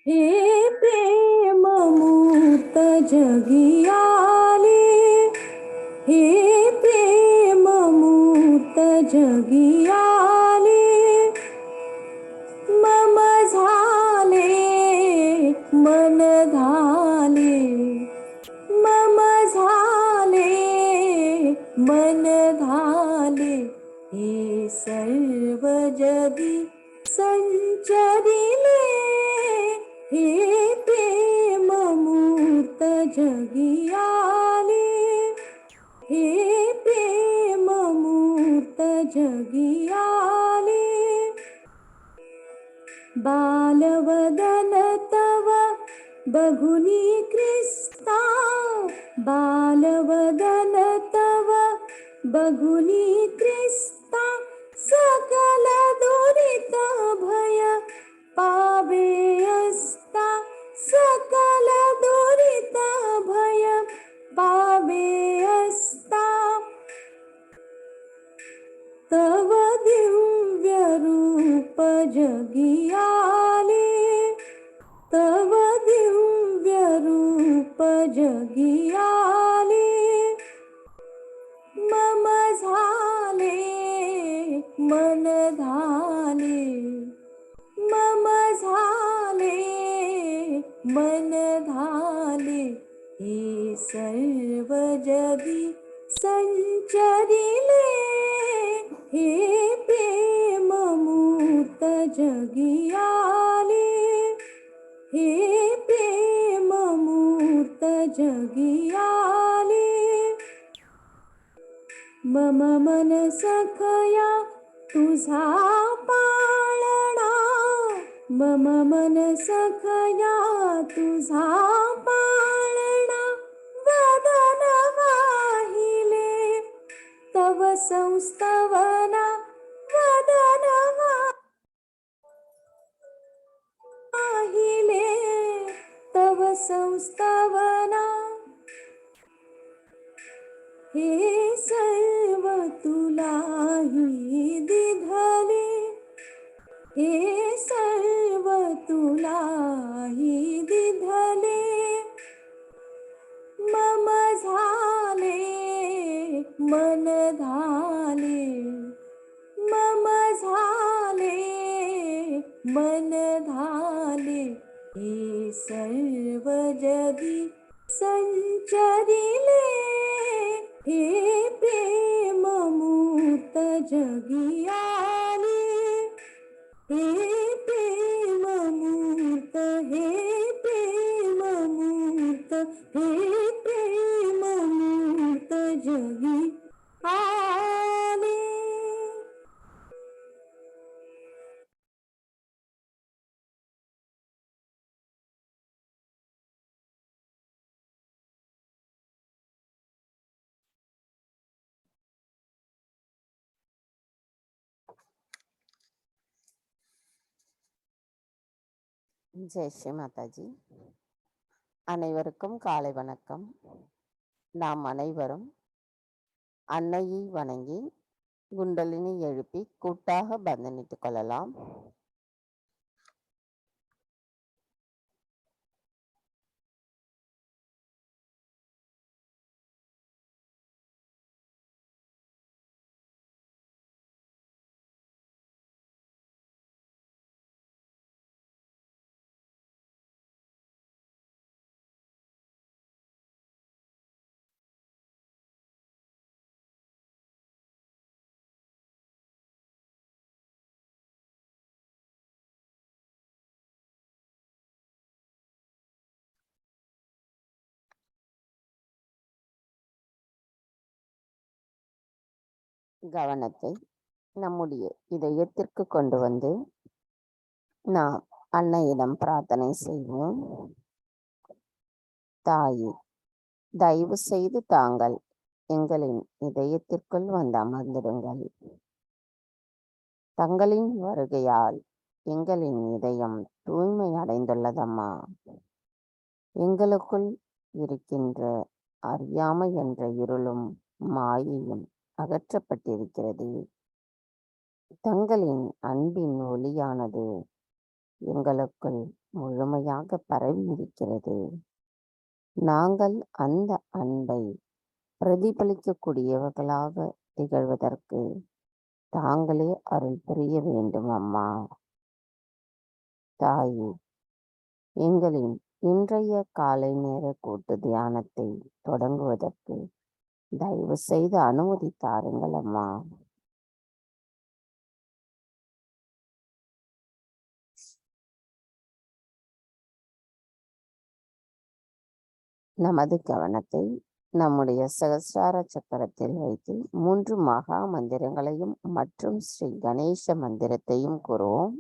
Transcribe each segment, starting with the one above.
हे प्रेममूर्त जगियाले, हे प्रेममूर्त जगियाले, मम झाले मन धाले, मम झाले मन धाले, हे सर्व जगी संचरिले, हे प्रेममूर्त जगियाले, हे प्रेममूर्त जगियाले, बालवदन तव बघुनी कृष्णा, बालवदन तव बघुनी कृष्णा, सकल दुरित भय पावे अस्ता, सकल दुरित भय पावे अस्ता, तव दिव्य रूप जगियाले, तव दिव्य रूप जगियाले, मम झाले मन धाले, मम झाले मन धाले, हे सर्व जगी संचरिले, हे प्रेममूर्त जगियाले, हे प्रेममूर्त जगियाले, मम मन सखया तुझा पाळणा, मम मन सखया तुझा पाळणा, वदन वाहिले तव संस्तवना, वदन वाहिले तव संस्तवना, हे सर्व तुलाही दिधले, हे सर्व तुलाही दिधले, मम झाले मन धाले, मम झाले मन धाले, हे सर्व जगी संचरिले, हे प्रेममूर्त जगियाले, हे प्रेममूर्त, हे प्रेममूर्त, हे प्रेममूर्त जगियाले. ஜெய் ஸ்ரீ மாதாஜி. அனைவருக்கும் காலை வணக்கம். நாம் அனைவரும் அன்னையை வணங்கி குண்டலினி எழுப்பி கூட்டாக பந்தனிட்டுக் கொள்ளலாம். கவனத்தை நம்முடைய இதயத்திற்கு கொண்டு வந்து நாம் அன்னையிடம் பிரார்த்தனை செய்வோம். தாயே, தயவு செய்து தாங்கள் எங்களின் இதயத்திற்குள் வந்து அமர்ந்திடுங்கள். தங்களின் வருகையால் எங்களின் இதயம் தூய்மை அடைந்துள்ளதம்மா. எங்களுக்குள் இருக்கின்ற அறியாமை என்ற இருளும் மாயையும் அகற்றப்பட்டிருக்கிறது. தங்களின் அன்பின் ஒளியானது எங்களுக்குள் முழுமையாக பரவி இருக்கிறது. நாங்கள் அந்த அன்பை பிரதிபலிக்கக்கூடியவர்களாக திகழ்வதற்கு தாங்களே அருள் புரிய வேண்டும் அம்மா. தாயே, எங்களின் இன்றைய காலை நேர கூட்டு தியானத்தை தொடங்குவதற்கு தயவு செய்து அனுமதி தாருங்கள் அம்மா. நமது கவனத்தை நம்முடைய சகஸ்ரார சக்கரத்தில் வைத்து 3 மகா மந்திரங்களையும் மற்றும் ஸ்ரீ கணேச மந்திரத்தையும் கூறுவோம்.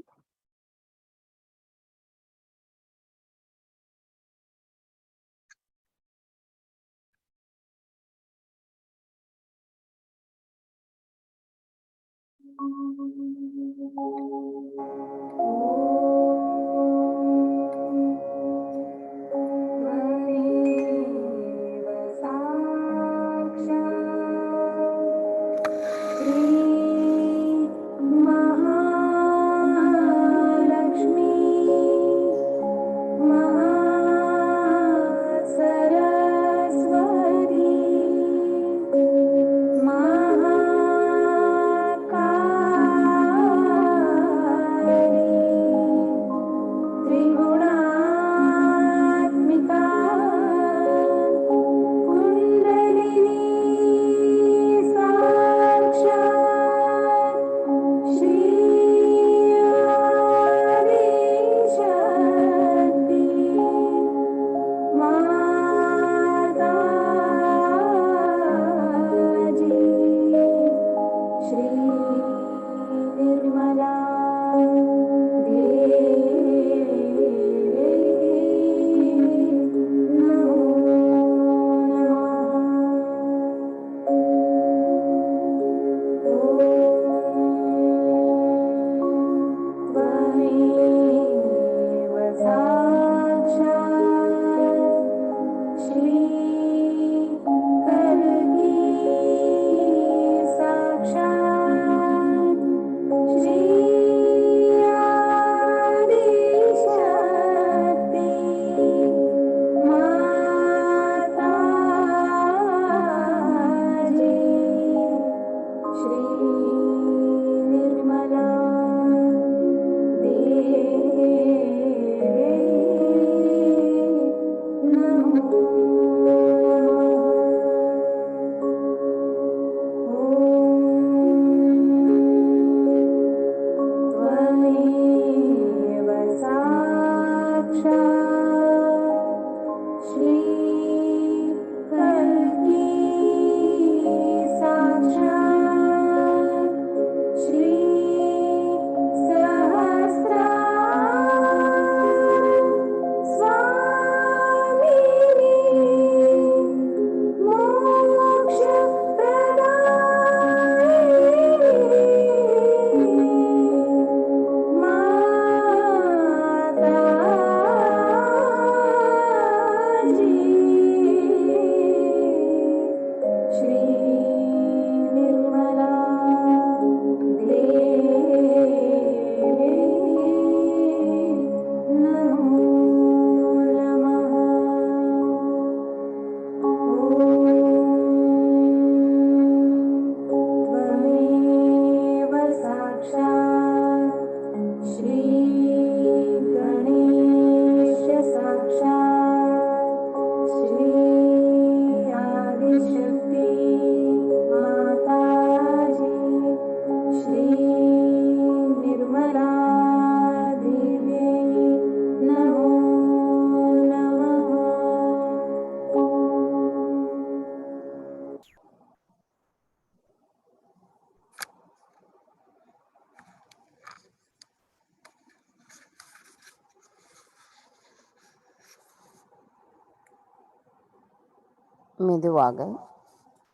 மெதுவாக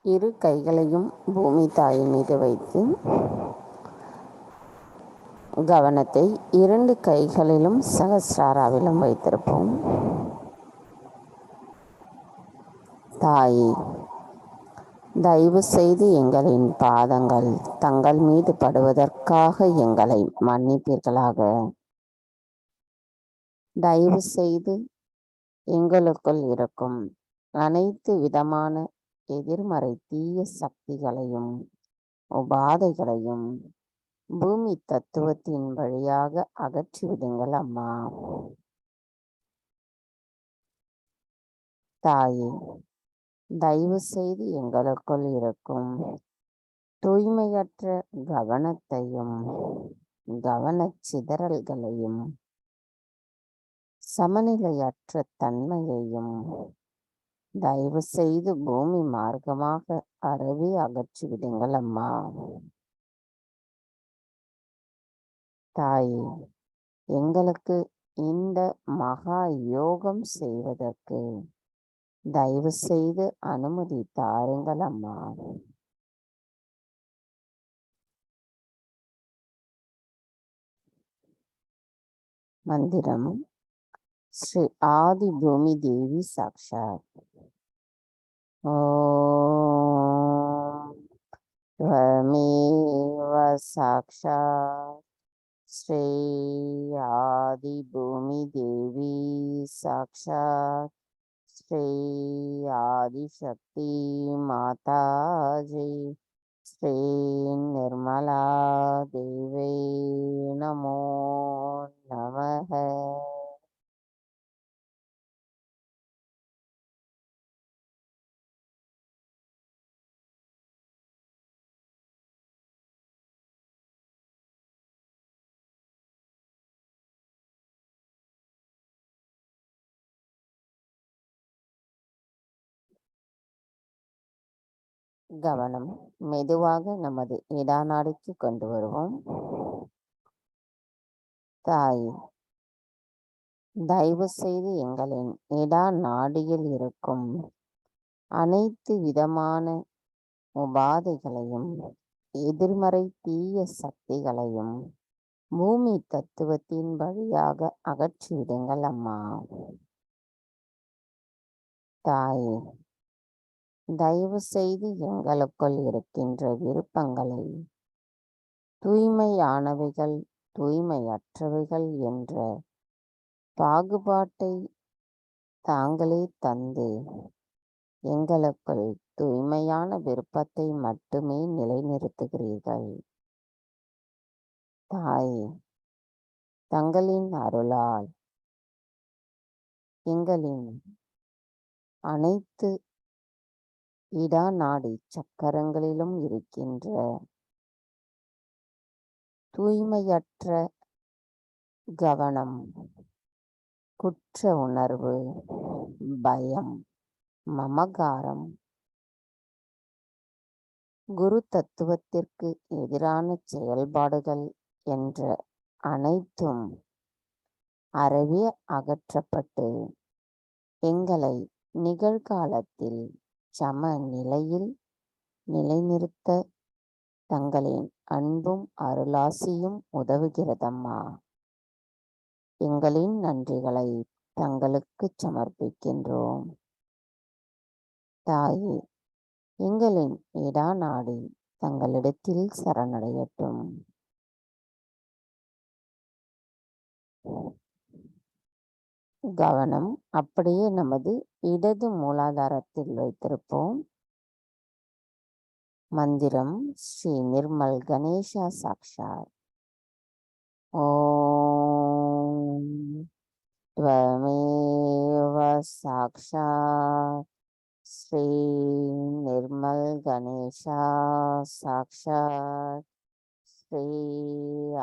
இரு கைகளையும் பூமி தாயின் மீது வைத்து கவனத்தை 2 கைகளிலும் சகஸ்ராராவிலும் வைத்திருப்போம். தாயே, தயவு செய்து எங்களின் பாதங்கள் தங்கள் மீது படுவதற்காக எங்களை மன்னிப்பீர்களாக. தயவு செய்து எங்களுக்குள் இருக்கும் அனைத்து விதமான எதிர்மறை தீய சக்திகளையும் உபாதைகளையும் பூமி தத்துவத்தின் வழியாக அகற்றிவிடுங்கள் அம்மா. தாயே, தயவு செய்து எங்களுக்குள் இருக்கும் தூய்மையற்ற கவனத்தையும் கவனச்சிதறல்களையும் சமநிலையற்ற தன்மையையும் தயவு செய்து பூமி மார்க்கமாக அறவே அகற்றிவிடுங்கள் அம்மா. தாயே, எங்களுக்கு இந்த மகா யோகம் செய்வதற்கு தயவு செய்து அனுமதி தாருங்கள் அம்மா. மந்திரம் ஸ்ரீ ஆதி பூமி தேவி சாக்ஷாத். ஓம் त्वमेव साक्षात् श्री आदि भूमि देवी साक्षात् श्री आदिशक्ति माता जी श्री निर्मला देवी नमो नमः. கவனம் மெதுவாக நமது இடாநாடிக்கு கொண்டு வருவோம். தாய், தயவு செய்து எங்களின் இடா நாடியில் இருக்கும் அனைத்து விதமான உபாதைகளையும் எதிர்மறை தீய சக்திகளையும் பூமி தத்துவத்தின் வழியாக அகற்றிவிடுங்கள் அம்மா. தாயே, தயவு செய்து எங்களுக்குள் இருக்கின்ற விருப்பங்களை தூய்மையானவைகள் தூய்மையற்றவைகள் என்ற பாகுபாட்டை தாங்களே தந்து எங்களுக்குள் தூய்மையான விருப்பத்தை மட்டுமே நிலைநிறுத்துகிறீர்கள். தாயே, தங்களின் அருளால் எங்களின் அனைத்து இடாநாடி சக்கரங்களிலும் இருக்கின்ற தூய்மையற்ற கவனம், குற்ற உணர்வு, பயம், மமகாரம், குரு தத்துவத்திற்கு எதிரான செயல்பாடுகள் என்ற அனைத்தும் அறவே அகற்றப்பட்டு எங்களை நிகழ்காலத்தில் சம நிலையில் நிலைநிறுத்த தங்களின் அன்பும் அருளாசியும் உதவுகிறதம்மா. எங்களின் நன்றிகளை தங்களுக்கு சமர்ப்பிக்கின்றோம். தாயே, எங்களின் இடாநாடி தங்களிடத்தில் சரணடையட்டும். கவனம் அப்படியே நமது இடது மூலாதாரத்தில் வைத்திருப்போம். மந்திரம் ஸ்ரீ நிர்மல் கணேசா சாக்ஷாத். ஓம் त्वमेव साक्षात् श्री निर्मल गणेशा साक्षात् श्री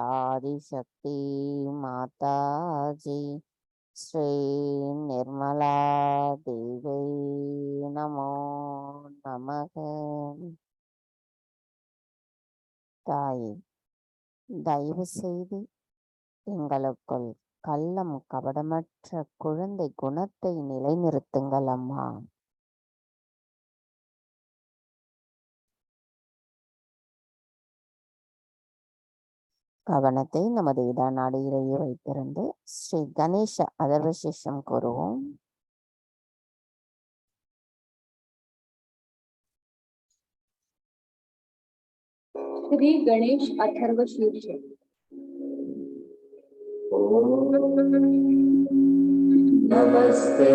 आदिशक्ति माता जी श्री निर्मला देवी नमो नमः. தாயே, தயவு செய்து எங்களுக்குள் கள்ளம் கபடமற்ற குழந்தை குணத்தை நிலைநிறுத்துங்கள் அம்மா. கவனத்தை நமது இடாநாடியிலேயே வைத்திருந்து ஸ்ரீ கணேச அதர்வசேஷம் கூறுவோம். श्री गणेश अथर्व शीर्ष. नमस्ते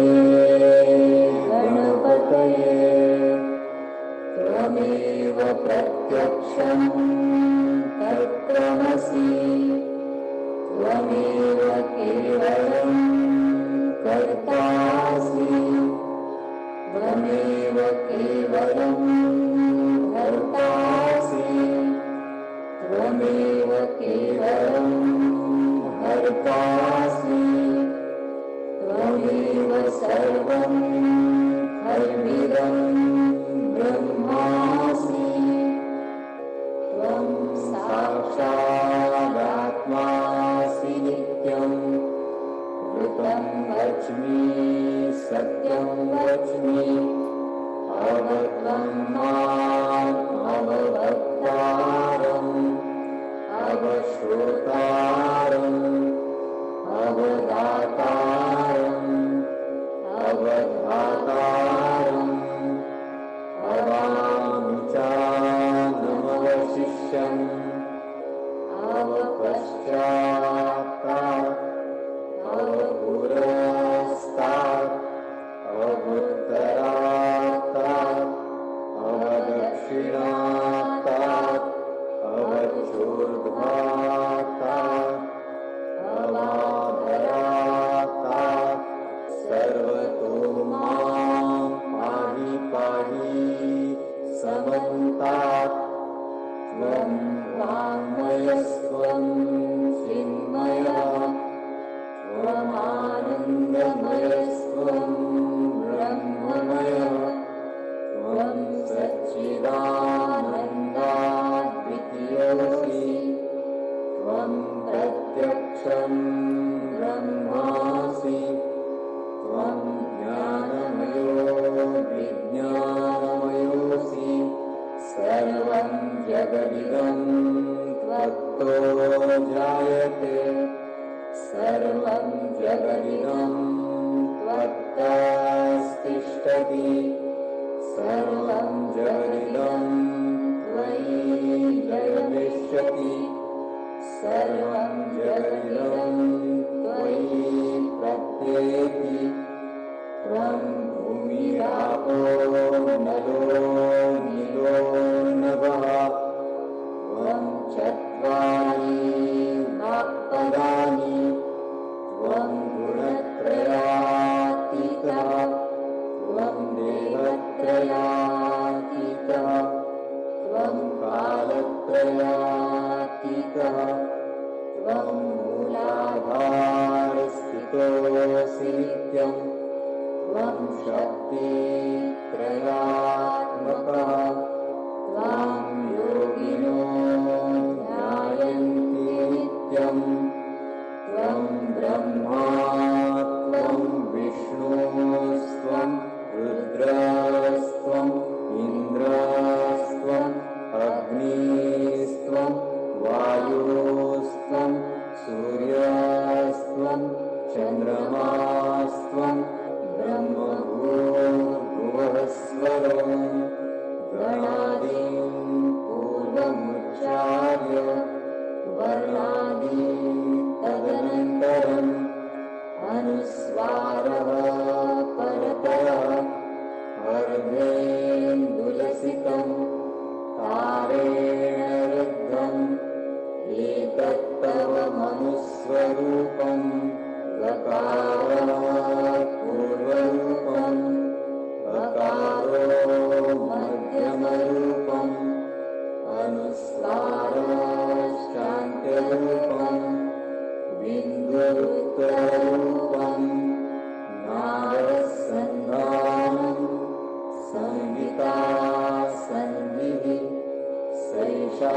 गणपतये त्वमेव प्रत्यक्षं तत्त्वमसि त्वमेव केवलं कर्तासि त्वमेव केवलं कर्तासि त्वमेव केवलं कर्तासि त्वमेव सर्वं खल्विदं ब्रह्मासि त्वं साक्षादात्मासि नित्यं ऋतं वच्मि सत्यं वच्मि अवत्वं माम् अववक्तारम् अवश्रोतारम् अवदातारम् अवधातारम् अवामि च नमवशिष्यम् अवपश्चात्तात् अवपुरस्तात् अवोत्तरात्तात् अवदक्षिणात्तात् अवचूर्ध्वात्तात् अवाधरात्तात् सर्वतो मां पाहि पाहि समन्तात् त्वं वाङ्मयस्त्वं चिन्मयः त्वमानन्दमयस्त्वं ब्रह्ममयः त्वं सच्चिदानन्दाद्वितीयोऽसि त्वं प्रत्यक्षं ब्रह्मासि त्वं ज्ञानमयो विज्ञानमयोऽसि सर्वं जगदिदं त्वत्तो जायते सर्वं जगदिदं त्वत्तस्तिष्ठति सर्वं जगदिदं त्वयि जयमिष्यति सर्वं जगदिदं त्वयि प्रत्येति त्वं भूमिरापो नलो नीलो नभः त्वं चत्वारि वाक्पदानि त्वं गुणत्रयातीतः त्वं देवत्रयातीतः त्वं कालत्रयातीतः त्वं मूलाधारस्थितोऽसि नित्यं त्वं शक्तित्रयात्मकः त्वां योगिनो ध्यायन्ति नित्यं त्वं ब्रह्मा त्वं विष्णुस्त्वं रुद्रस्त्वम् इन्द्रस्त्वम् अग्निस्त्वं वायुस्त्वं सूर्यस्त्वं चन्द्रमास्त्वं ब्रह्मभूर्भुवस्वरं गणादीं पूर्वमुच्चार्य वर्णादि तदनन्तरम् अनुस्वारः परतरः अर्धेन्दुलसितं तारेण रुद्धम् एतत्तव मनुस्वरूपं गकारः पूर्वरूपम् अकारो मध्यमरूपम् अनुस्वारश्चान्त्यरूपम् बिन्दुरुत्तररूपम् नादसन्धानम् संहिता सन्धिः सैषा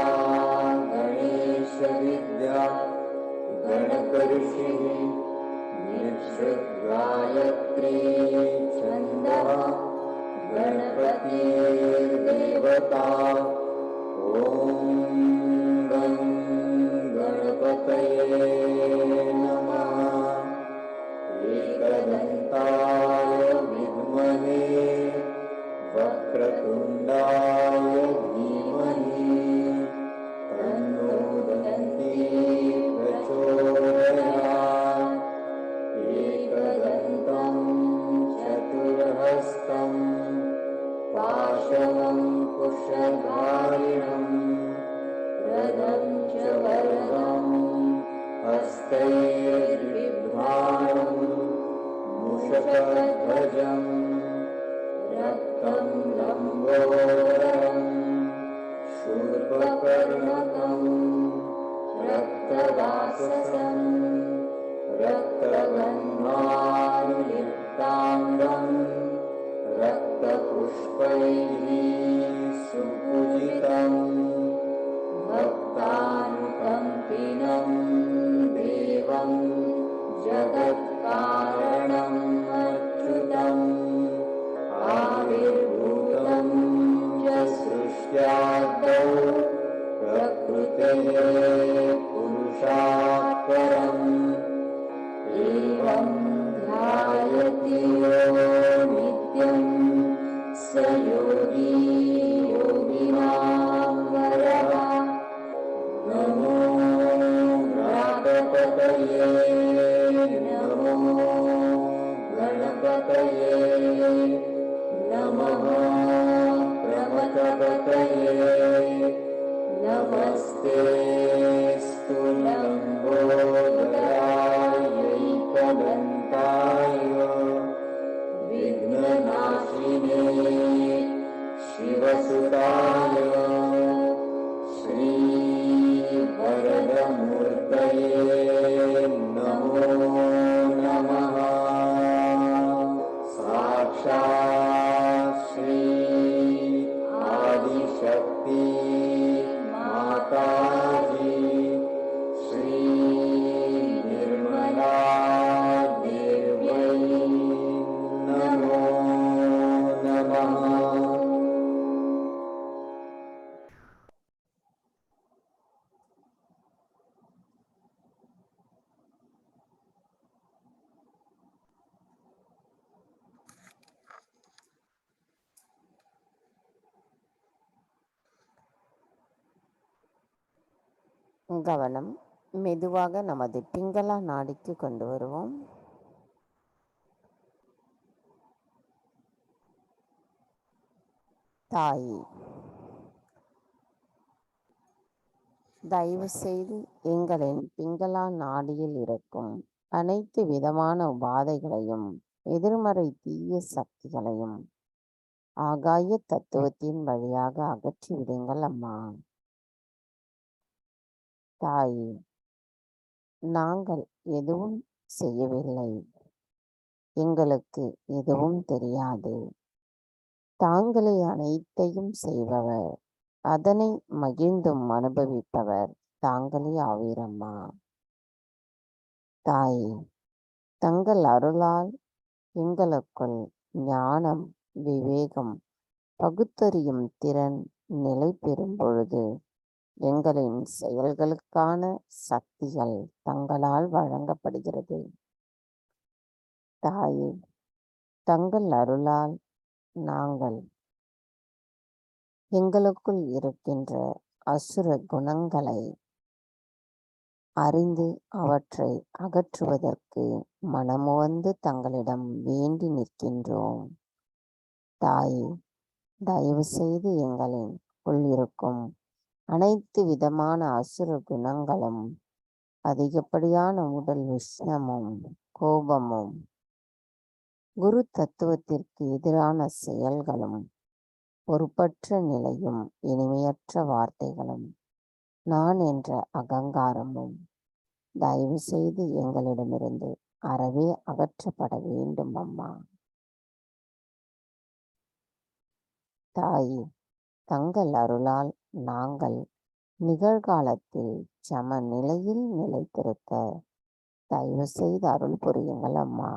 गणेशविद्या गणकऋषिः निःसृद्गायत्री छन्दः गणपतिर्देवता ॐ गं गणपतये नमः एकदन्ताय विद्महे वक्रतुण्डाय धीमहि तन्नो दन्ती प्रचोदयात् एकदन्ता रक्तवाससं रक्तगन्धानुलिप्ताङ्गं रक्तपुष्पैः सुपूजितं भक्तानुकम्पिनं देवं जगत्कारणम् अच्युतम् आविर्भूतं च सृष्ट्यादौ प्रकृतेः पुरुषात् परम् एवं ध्यायति यो नित्यं स योगी योगिनां वरः नमो व्रातपतये नमो गणपतये नमः प्रमथपतये नमस्ते स्तुलम्बोदरायैकदन्ताय विघ्ननाशिने शिवसुताय श्रीवरदमूर्तये नमो नमः साक्षात् श्री आदिशक्ति माताजी श्री निर्मला देव्यै नमो नमः। கவனம் மெதுவாக நமது பிங்களா நாடிக்கு கொண்டு வருவோம். தாய், தயவு செய்து எங்களின் பிங்களா நாடியில் இருக்கும் அனைத்து விதமான உபாதைகளையும் எதிர்மறை தீய சக்திகளையும் ஆகாய தத்துவத்தின் வழியாக அகற்றிவிடுங்கள் அம்மா. தாயே, நாங்கள் எதுவும் செய்யவில்லை, எங்களுக்கு எதுவும் தெரியாது. தாங்களே அனைத்தையும் செய்பவர், அதனை மகிழ்ந்தும் அனுபவிப்பவர் தாங்களே ஆவீரம்மா. தாயே, தங்கள் அருளால் எங்களுக்குள் ஞானம், விவேகம், பகுத்தறியும் திறன் நிலை பெறும் பொழுது எங்களின் செயல்களுக்கான சக்திகள் தங்களால் வழங்கப்படுகிறது. தாயே, தங்கள் அருளால் நாங்கள் எங்களுக்குள் இருக்கின்ற அசுர குணங்களை அறிந்து அவற்றை அகற்றுவதற்கு மனமுவந்து தங்களிடம் வேண்டி நிற்கின்றோம். தாயே, தயவு செய்து எங்களின் உள் இருக்கும் அனைத்து விதமான அசுர குணங்களும், அதிகப்படியான உடல் உஷ்ணமும் கோபமும், குரு தத்துவத்திற்கு எதிரான செயல்களும், பொறுப்பற்ற நிலையும், இனிமையற்ற வார்த்தைகளும், நான் என்ற அகங்காரமும் தயவு செய்து எங்களிடமிருந்து அறவே அகற்றப்பட வேண்டும் அம்மா. தாயே, தங்கள் அருளால் நாங்கள் நிகழ்காலத்தில் சமநிலையில் நிலைத்திருக்க தயவு செய்து அருள் புரியுங்கள் அம்மா.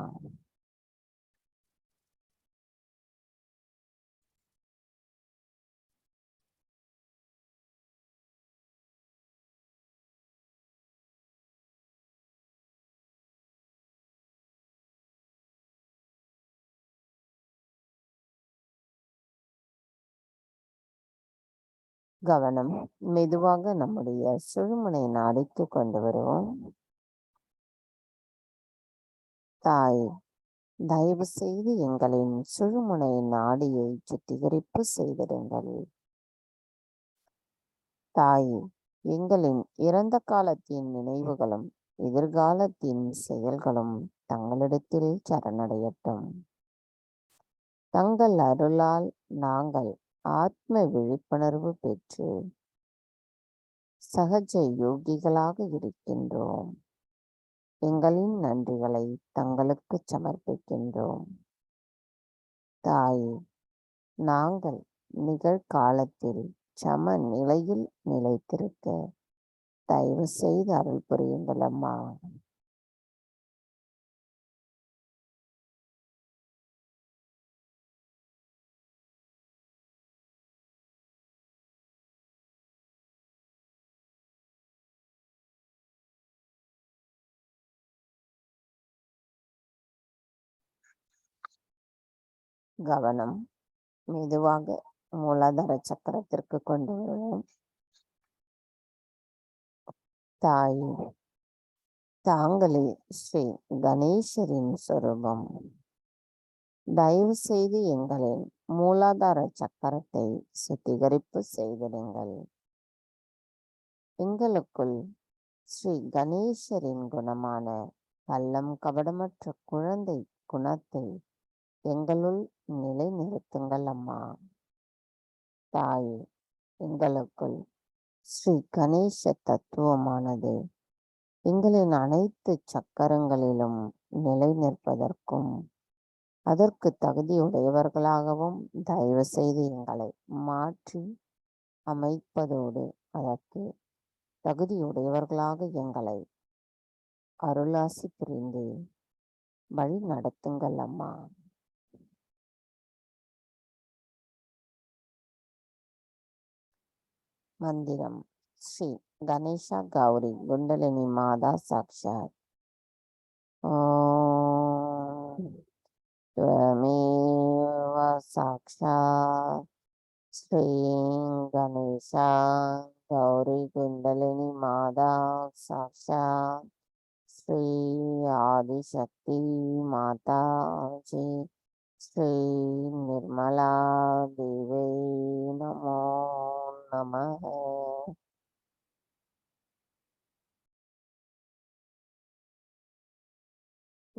கவனம் மெதுவாக நம்முடைய சுழுமுனை நாடிக்கு கொண்டு வருவோம். தாய், தயவு செய்து எங்களின் சுழுமுனை நாடியை சுத்திகரிப்பு செய்திடுங்கள். தாயே, எங்களின் இறந்த காலத்தின் நினைவுகளும் எதிர்காலத்தின் செயல்களும் தங்களிடத்தில் சரணடையட்டும். தங்கள் அருளால் நாங்கள் ஆத்ம விழிப்புணர்வு பெற்று சகஜ யோகிகளாக இருக்கின்றோம். எங்களின் நன்றிகளை தங்களுக்கு சமர்ப்பிக்கின்றோம். தாயே, நாங்கள் நிகழ்காலத்தில் சம நிலையில் நிலைத்திருக்க தயவு செய்து அருள் புரியுங்கள் அம்மா. கவனம் மெதுவாக மூலாதார சக்கரத்திற்கு கொண்டு வருவோம். தாயே, தாங்களே ஸ்ரீ கணேசரின் சொரூபம். தயவு செய்து எங்களின் மூலாதார சக்கரத்தை சுத்திகரிப்பு செய்திடுங்கள். எங்களுக்குள் ஸ்ரீ கணேசரின் குணமான கள்ளம் கபடமற்ற குழந்தை குணத்தை எங்களுள் நிலைநிறுத்துங்கள் அம்மா. தாயே, எங்களுக்குள் ஸ்ரீ கணேச தத்துவமானது எங்களின் அனைத்து சக்கரங்களிலும் நிலை நிற்பதற்கும் அதற்கு தகுதியுடையவர்களாகவும் தயவு செய்து எங்களை மாற்றி அமைப்பதோடு அதற்கு தகுதியுடையவர்களாக எங்களை அருளாசி புரிந்து வழி நடத்துங்கள் அம்மா. மந்திரம் ஸ்ரீ கணேஷா கௌரி குண்டலினி மாதா சாக்ஷாத். ஓம் त्वमेव साक्षात् श्री गणेशा गौरी कुंडलिनी माता साक्षात् श्री आदिशक्ति माता जी श्री निर्मला देवी नमो नमः.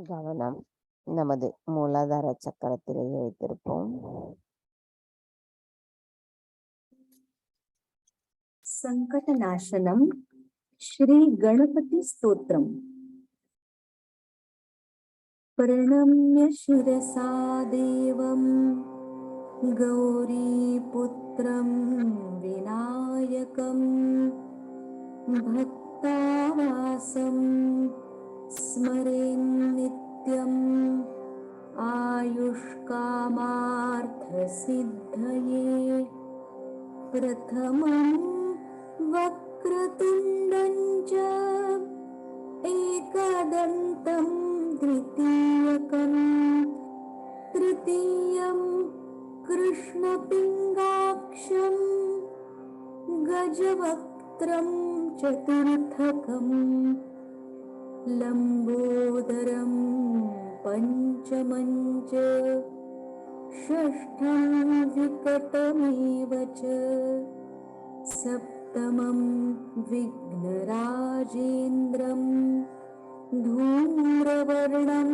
கவனம் நமது மூலாதார சக்கரத்திலே வைத்திருப்போம். संकटनाशनम श्री गणपति स्तोत्रम. प्रणम्य शिरसा देवं गौरीपुत्रं विनायकं भक्तावासं स्मरेन् नित्यम् आयुष्कामार्थसिद्धये. प्रथमं वक्रतुण्डं च एकदन्तं द्वितीयकं तृतीयं कृष्णपिङ्गाक्षं गजवक्त्रं चतुर्थकं लम्बोदरं पञ्चमं च षष्ठं विकटमेव च सप्तमं विघ्नराजेन्द्रं धूम्रवर्णं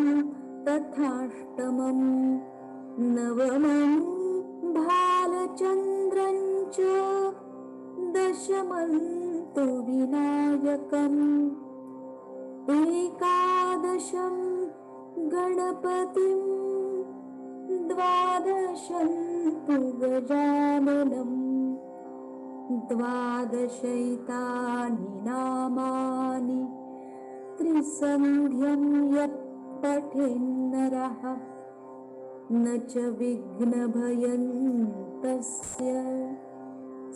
तथाष्टमं नवमं भालचन्द्रं च दशमं तु विनायकम् एकादशं गणपतिं द्वादशं तु गजाननम् द्वादशैतानि नामानि त्रिसन्ध्यं यत् पठेन्नरः न च विघ्नभयं तस्य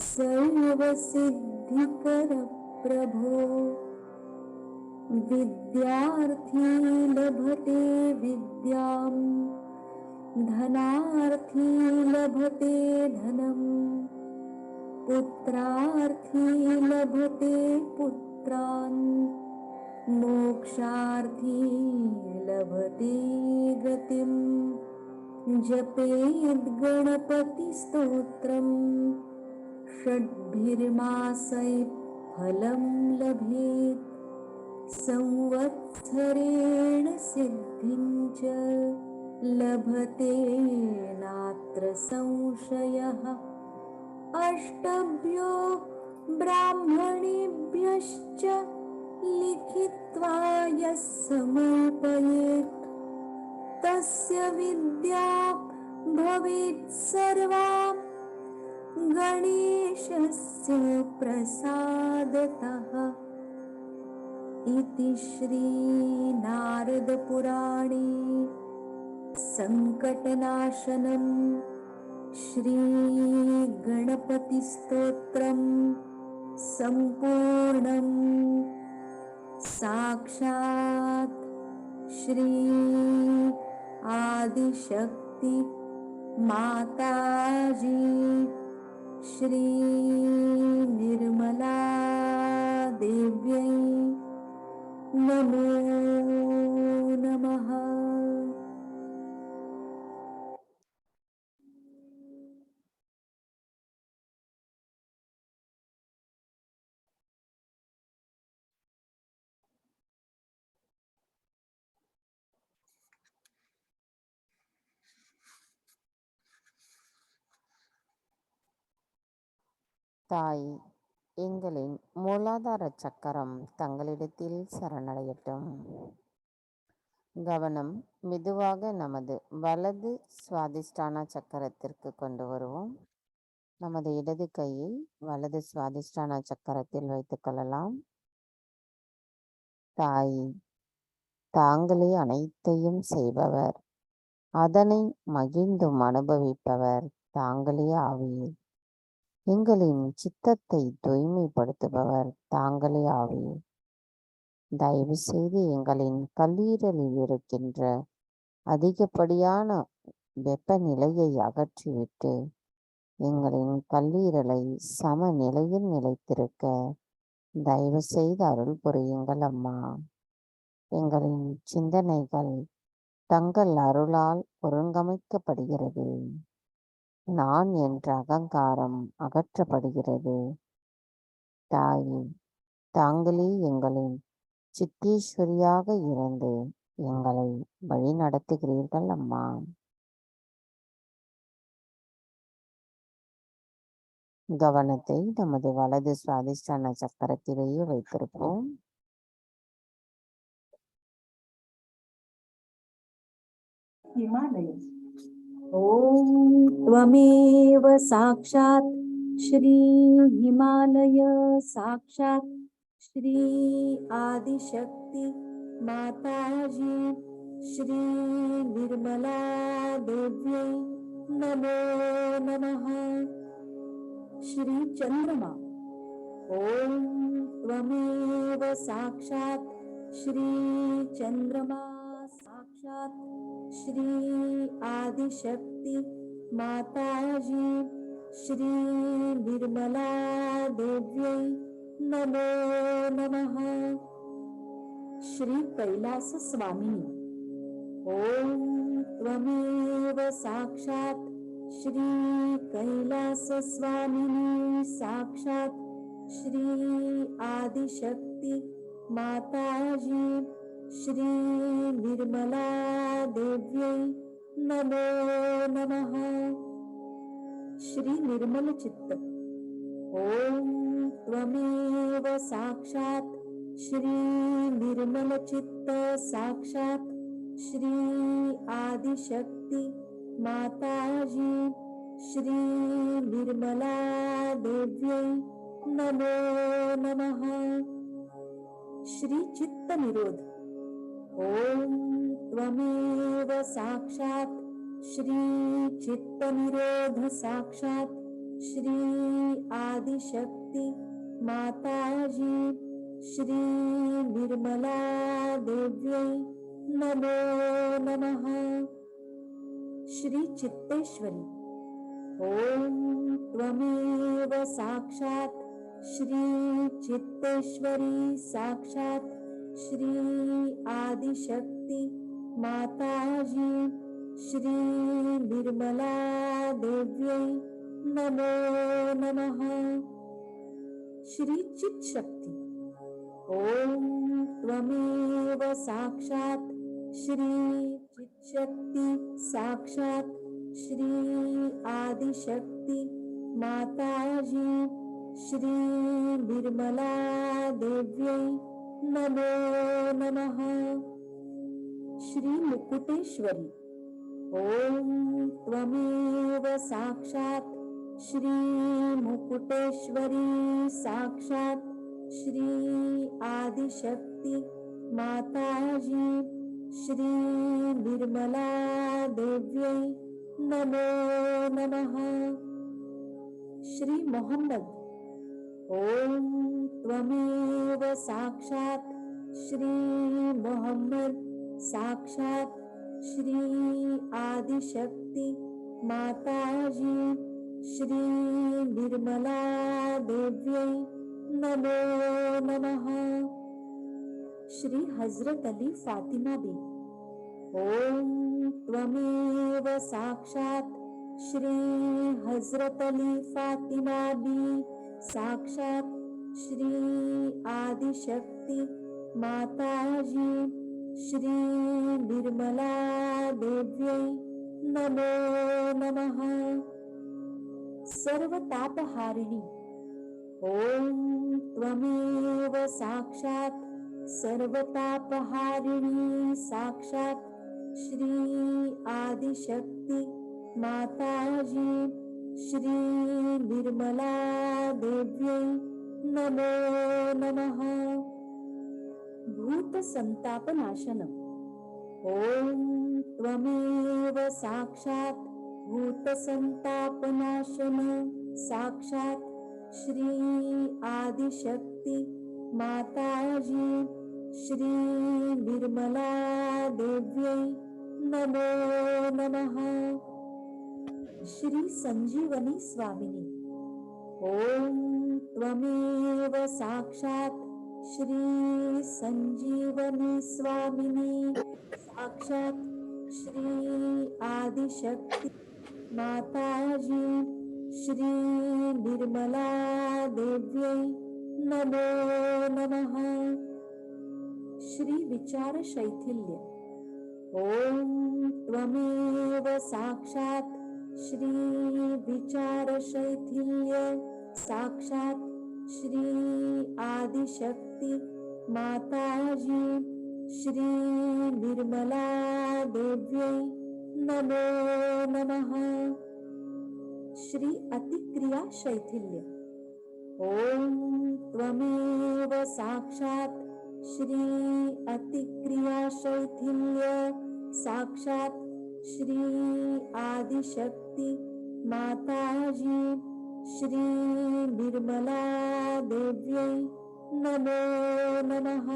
सर्वसिद्धिकरप्रभो. विद्यार्थी लभते विद्यां धनार्थी लभते धनम् पुत्रार्थी लभते पुत्रान् मोक्षार्थी लभते गतिम्. जपेद् गणपतिस्तोत्रम् षड्भिर्मासैः फलं लभेत् संवत्सरेण सिद्धिं च लभते नात्र संशयः. अष्टभ्यो ब्राह्मणेभ्यश्च लिखित्वा यः समर्पयेत् तस्य विद्या भवेत् सर्वा गणेशस्य प्रसादतः। इति श्री नारद पुराणे संकटनाशनं श्री गणपति स्तोत्रम् संपूर्णम्। साक्षात् श्री आदिशक्ति माताजी श्री निर्मला देव्यै नमो नमः। தாய், எங்களின் மூலாதார சக்கரம் தங்களிடத்தில் சரணடையட்டும். கவனம் மெதுவாக நமது வலது சுவாதிஷ்டான சக்கரத்திற்கு கொண்டு வருவோம். நமது இடது கையை வலது சுவாதிஷ்டான சக்கரத்தில் வைத்துக் கொள்ளலாம். தாய், தாங்களே அனைத்தையும் செய்பவர், அதனை மகிழ்ந்தும் அனுபவிப்பவர் தாங்களே ஆவீர். எங்களின் சித்தத்தை தூய்மைப்படுத்துபவர் தாங்களே ஆவீர். தயவு செய்து எங்களின் கல்லீரலில் இருக்கின்ற அதிகப்படியான வெப்பநிலையை அகற்றிவிட்டு எங்களின் கல்லீரலை சமநிலையில் நிலைத்திருக்க தயவு செய்து அருள் புரியுங்கள் அம்மா. எங்களின் சிந்தனைகள் தங்கள் அருளால் ஒருங்கமைக்கப்படுகிறது. நான் என்ற அகங்காரம் அகற்றப்படுகிறது. தாயே, தாங்களே எங்களின் சித்தீஸ்வரியாக இருந்து எங்களை வழி நடத்துகிறீர்கள் அம்மா. கவனத்தை நமது வலது சுவாதிஷ்டான சக்கரத்திலேயே வைத்திருப்போம். हिमालय। ॐ त्वमेव साक्षात् श्री हिमालय, साक्षात् श्री आदिशक्ति माताजी श्री निर्मला देव्यै नमो नमः। श्री चंद्रमा। ॐ त्वमेव साक्षात् श्री चंद्रमा, साक्षात् श्री आदिशक्ति माताजी श्री निर्मला देव्यै नमो नमः। श्री कैलास स्वामिनी। ॐ त्वमेव साक्षात् श्री कैलास स्वामिनी, साक्षात् श्री आदिशक्ति माताजी श्री निर्मला देव्यै नमो नमः। श्री निर्मल चित्त। ॐ त्वमेव साक्षात् श्री निर्मल चित्त, साक्षात् श्री आदिशक्ति माताजी श्री निर्मला देव्यै नमो नमः। श्री चित्त निरोध। ॐ त्वमेव साक्षात् श्री चित्त निरोध, साक्षात् श्री आदिशक्ति माताजी श्री निर्मला देव्यै नमो नमः। श्री चित्तेश्वरी। ॐ त्वमेव साक्षात् श्री चित्तेश्वरी, साक्षात् श्री आदिशक्ति माताजी श्री निर्मला देव्यै नमो नमः। श्री चित् शक्ति। ॐ त्वमेव साक्षात् श्री चित्शक्ति, साक्षात् श्री आदिशक्ति माताजी श्री निर्मला देव्यै नमो नमः। श्री मुकुटेश्वरी ओम त्वमेव साक्षात् श्री मुकुटेश्वरी साक्षात् श्री आदिशक्ति माताजी श्री निर्मला देव्यै नमो नमः। श्री मोहम्मद ओम त्वमेव साक्षात् श्री मोहम्मद साक्षात् श्री आदिशक्ति माताजी श्री निर्मला देव्यै नमो नमः। श्री हजरत अली फातिमा बी ओम त्वमेव साक्षात् श्री हजरत अली फातिमा बी साक्षात् श्री आदिशक्ति माताजी श्री निर्मला देव्यै नमो नमः। सर्व तापहारिणी ओम त्वमेव साक्षात् सर्व तापहारिणी साक्षात् श्री आदिशक्ति माताजी श्री निर्मला देव्यै नमो नमः। भूत संताप नाशन ओम त्वमेव साक्षात् भूत संताप नाशन साक्षात् श्री आदिशक्ति माताजी श्री निर्मला देव्यै नमो नमः। श्री संजीवनी स्वामिनी ओम त्वमेव साक्षात् श्री संजीवनी स्वामिनी साक्षात् श्री आदिशक्ति माताजी श्री निर्मला देव्यै नमो नमः। श्री विचार शैथिल्य ओम त्वमेव साक्षात् श्री विचार शैथिल्य साक्षात् श्री आदिशक्ति माताजी श्री निर्मला देव्यै नमो नमः। श्री अतिक्रिया शैथिल्य ओम त्वमेव साक्षात् श्री अतिक्रिया शैथिल्य साक्षात् श्री आदिशक्ति माताजी श्री निर्मला देव्यै नमो नमः।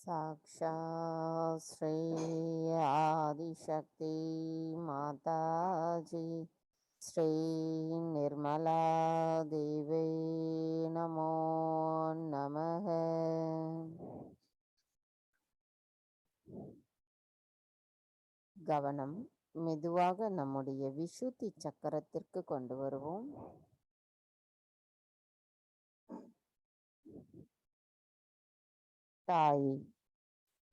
साक्षात् श्री आदिशक्ति माताजी श्री निर्मला देवी नमो नमः। கவனம் மெதுவாக நம்முடைய விசுத்தி சக்கரத்திற்கு கொண்டு வருவோம். தாய்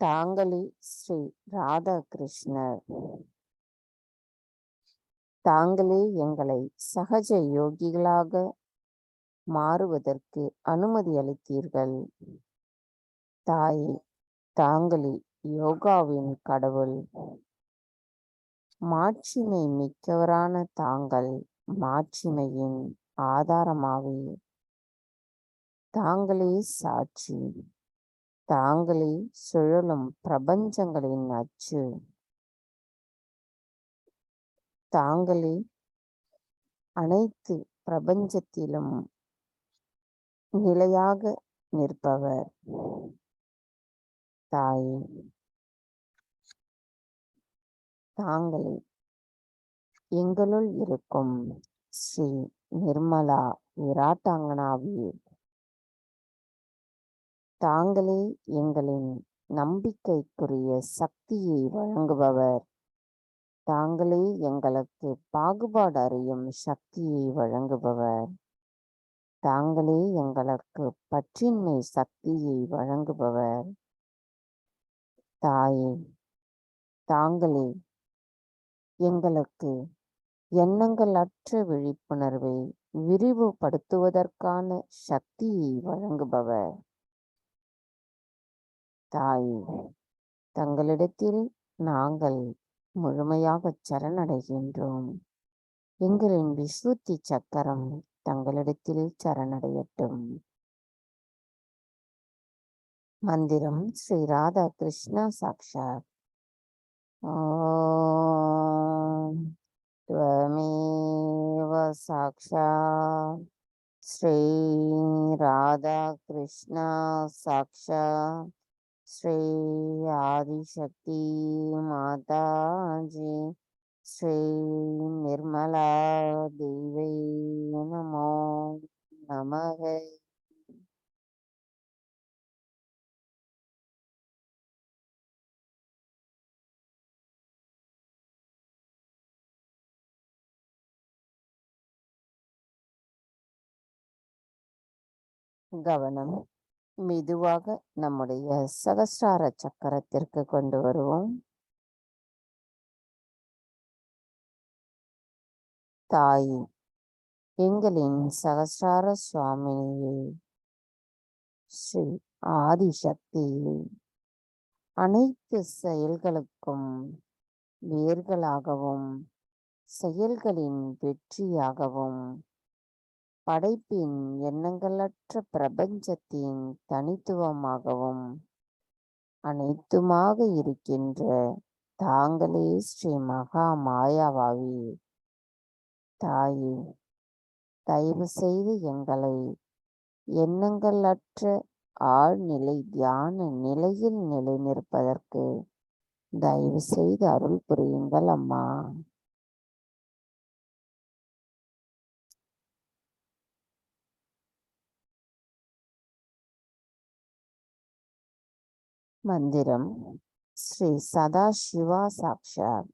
தாங்களே ஸ்ரீ ராதாகிருஷ்ணர், தாங்களே எங்களை சகஜ யோகிகளாக மாறுவதற்கு அனுமதி அளித்தீர்கள். தாயே, தாங்களே யோகாவின் கடவுள். மாட்சிமை மிக்கவரான தாங்கள் மாட்சிமையின் ஆதாரமாவே. தாங்களே சாட்சி, தாங்களே சுழலும் பிரபஞ்சங்களின் அச்சு, தாங்களே அனைத்து பிரபஞ்சத்திலும் நிலையாக நிற்பவர். தாயே, தாங்களே எங்களுள் இருக்கும் ஸ்ரீ நிர்மலா விராட்டாங்கனாவீர். தாங்களே எங்களின் நம்பிக்கைக்குரிய சக்தியை வழங்குபவர். தாங்களே எங்களுக்கு பாகுபாடு அறியும் சக்தியை வழங்குபவர். தாங்களே எங்களுக்கு பற்றின்மை சக்தியை வழங்குபவர். தாயே, தாங்களே எங்களுக்கு எண்ணங்கள் அற்ற விழிப்புணர்வை விரிவுபடுத்துவதற்கான சக்தியை வழங்குபவர். தாயே, தங்களிடத்தில் நாங்கள் முழுமையாக சரணடைகின்றோம். எங்களின் விசுத்தி சக்கரம் தங்களிடத்தில் சரணடையட்டும். மந்திரம் ஸ்ரீ ராதா கிருஷ்ணா சாக்ஷாத். ஓம் त्वमेव साक्षात् श्री राधा कृष्ण साक्षात् श्री आदिशक्ति माता जी श्री निर्मला देवी नमो नमः. கவனம் மெதுவாக நம்முடைய சகஸ்ரார சக்கரத்திற்கு கொண்டு வருவோம். தாய், எங்களின் சகஸ்ரார சுவாமினியே, ஸ்ரீ ஆதிசக்தியே, அனைத்து செயல்களுக்கும் வேர்களாகவும் செயல்களின் வெற்றியாகவும் படைப்பின் எண்ணங்களற்ற பிரபஞ்சத்தின் தனித்துவமாகவும் அனைத்துமாக இருக்கின்ற தாங்களே ஸ்ரீ மகா மாயாவாவி. தாயே, தயவு செய்து எங்களை எண்ணங்களற்ற ஆழ்நிலை தியான நிலையில் நிலைநிற்பதற்கு தயவு செய்து அருள் புரியுங்கள் அம்மா. மந்திரம் ஸ்ரீ சதாசிவா சாக்ஷாத்.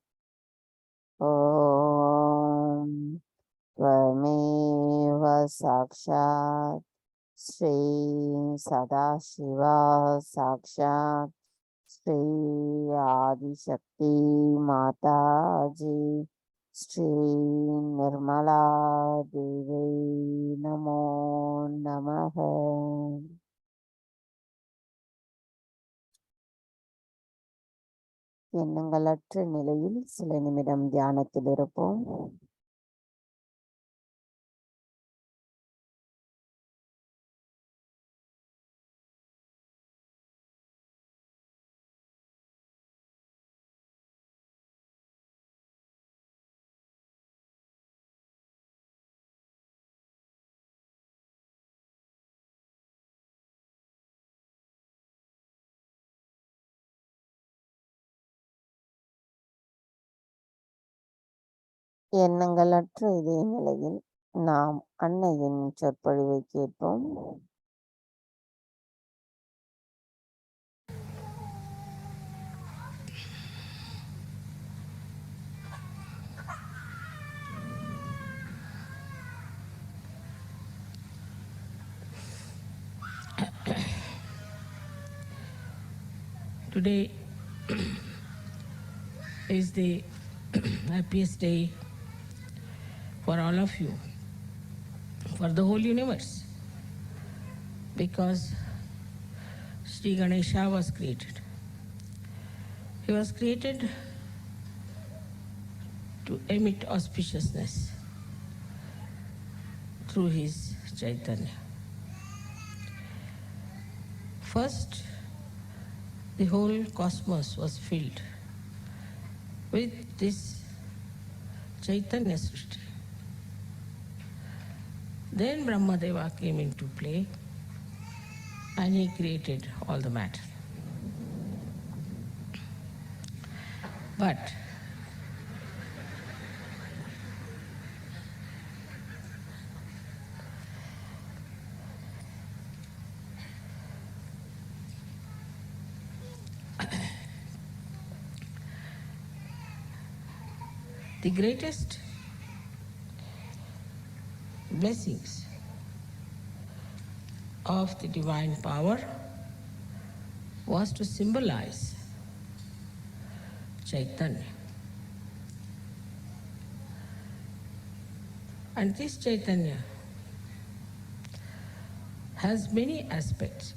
ஓம் त्वमेव साक्षात् श्री सदाशिवा साक्षात् श्री आदिशक्ति माता जी श्री निर्मला देवी नमो नमः. எண்ணங்களற்ற நிலையில் சில நிமிடம் தியானத்தில் இருப்போம். எண்ணங்களற்ற இதே நிலையில் நாம் அன்னையின் சொற்பொழிவை கேட்போம். Today is the happiest day for all of you, for the whole universe, because Sri Ganesha was created. He was created to emit auspiciousness through his Chaitanya. First, the whole cosmos was filled with this Chaitanya Srishti. Then Brahmadeva came into play and he created all the matter. But the greatest blessings of the divine power was to symbolize Chaitanya. And this Chaitanya has many aspects.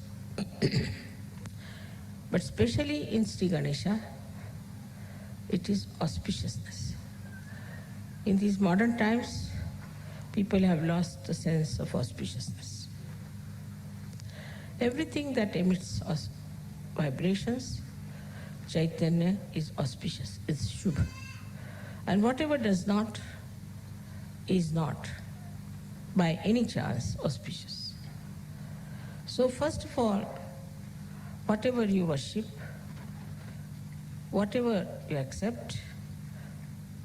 But especially in Sri Ganesha, it is auspiciousness. In these modern times, people have lost the sense of auspiciousness. Everything that emits vibrations, Chaitanya is auspicious, is Shubha. And whatever does not, is not by any chance auspicious. So first of all, whatever you worship, whatever you accept,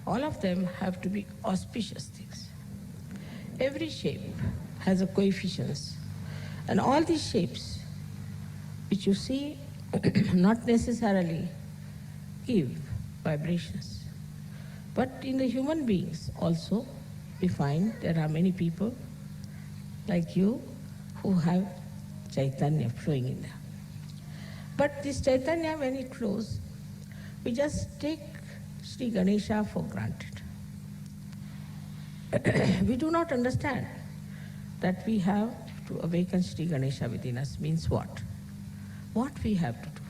all of them have to be auspicious things. Every shape has a coefficients, and all these shapes which you see not necessarily give vibrations. But in the human beings also, we find there are many people like you who have Chaitanya flowing in them. But this Chaitanya, when it flows, we just take Sri Ganesha for granted. We do not understand that we have to awaken Sri Ganesha within us means what? What we have to do.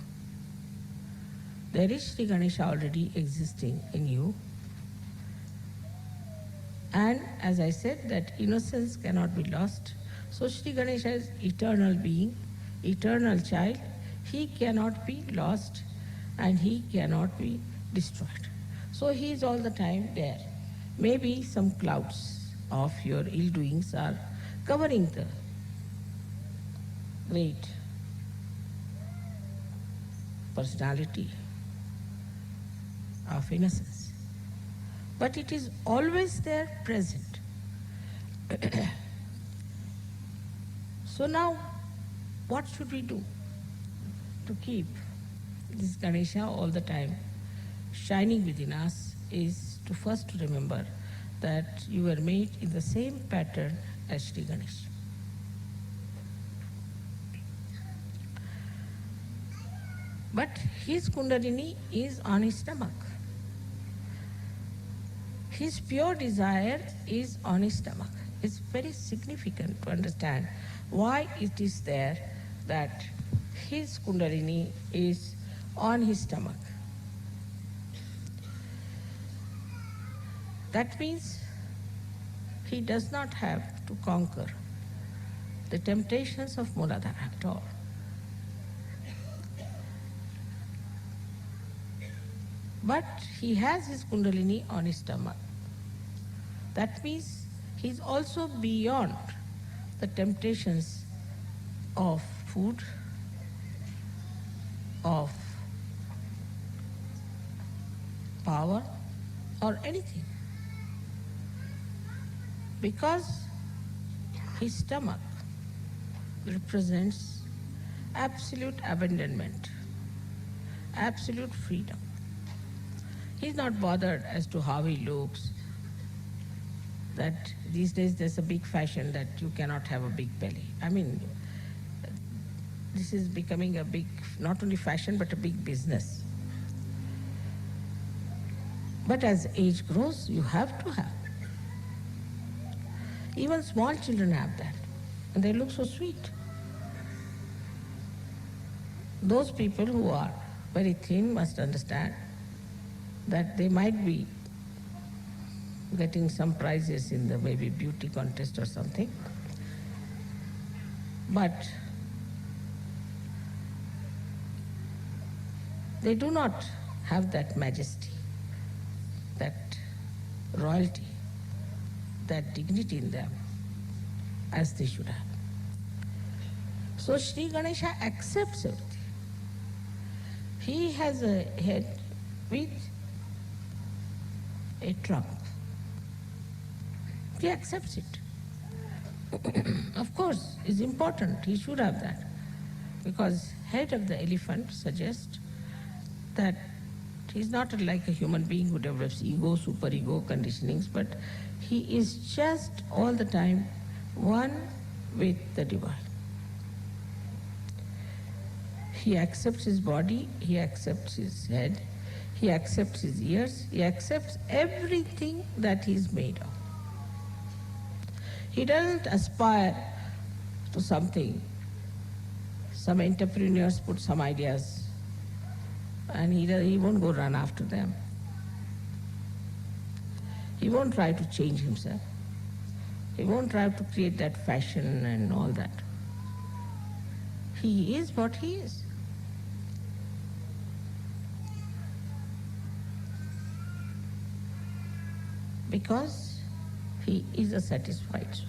There is Sri Ganesha already existing in you. And as I said, that innocence cannot be lost. So Sri Ganesha is eternal being, eternal child. He cannot be lost and he cannot be destroyed. So he is all the time there. Maybe some clouds of your ill doings are covering the great personality of innocence. But it is always there present. So now, what should we do to keep this Ganesha all the time shining within us is to first remember that you were made in the same pattern as Sri Ganesha. But his Kundalini is on his stomach. His pure desire is on his stomach. It's very significant to understand why it is there that his Kundalini is on his stomach. That means he does not have to conquer the temptations of Muladhara at all. But he has his Kundalini on his stomach. That means he is also beyond the temptations of food, of power, or anything. Because his stomach represents absolute abandonment, absolute freedom. He's not bothered as to how he looks, that these days there's a big fashion that you cannot have a big belly. I mean, this is becoming a big, not only fashion, but a big business. But as age grows, you have to have. Even small children have that, and they look so sweet. Those people who are very thin must understand that they might be getting some prizes in the maybe beauty contest or something. But they do not have that majesty, that royalty, that dignity in them as they should have. So Sri Ganesha accepts everything. He has a head with a trunk. He accepts it. Of course, it's important, he should have that. Because head of the elephant suggests that he's not like a human being who develops ego, superego conditionings, but he is just all the time one with the divine. He accepts his body, he accepts his head, he accepts his ears, he accepts everything that he is made of. He doesn't aspire to something. Some entrepreneurs put some ideas and he won't go run after them. He won't try to change himself. He won't try to create that fashion and all that. He is what he is. Because he is a satisfied soul.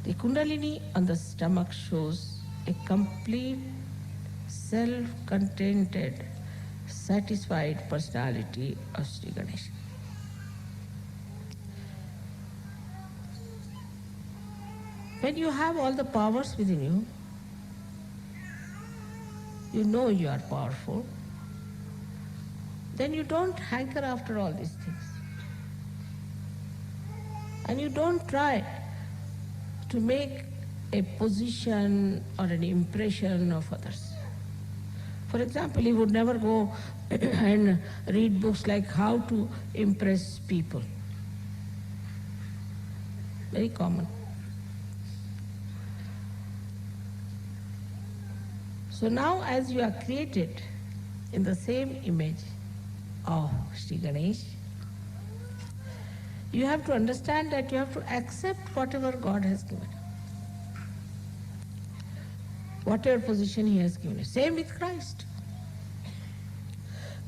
The Kundalini on the stomach shows a complete, self-contented, satisfied personality of Sri Ganesha. When you have all the powers within you, you know you are powerful, then you don't hanker after all these things. And you don't try to make a position or an impression of others. For example, he would never go and read books like how to impress people. Very common. So now as you are created in the same image of Sri Ganesh, you have to understand that you have to accept whatever God has given you. Whatever position he has given you. Same with Christ.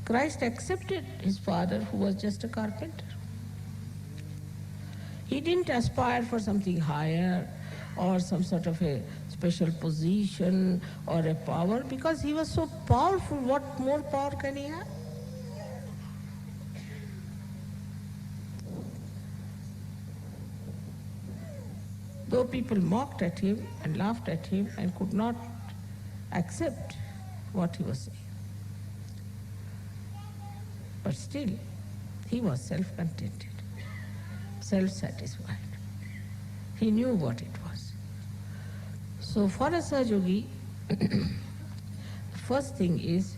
Christ accepted his father who was just a carpenter. He didn't aspire for something higher or some sort of a special position or a power because he was so powerful. What more power can he have? Though people mocked at him and laughed at him and could not accept what he was saying. But still, he was self-contented, self-satisfied. He knew what it was. So for a Sahaja, the first thing is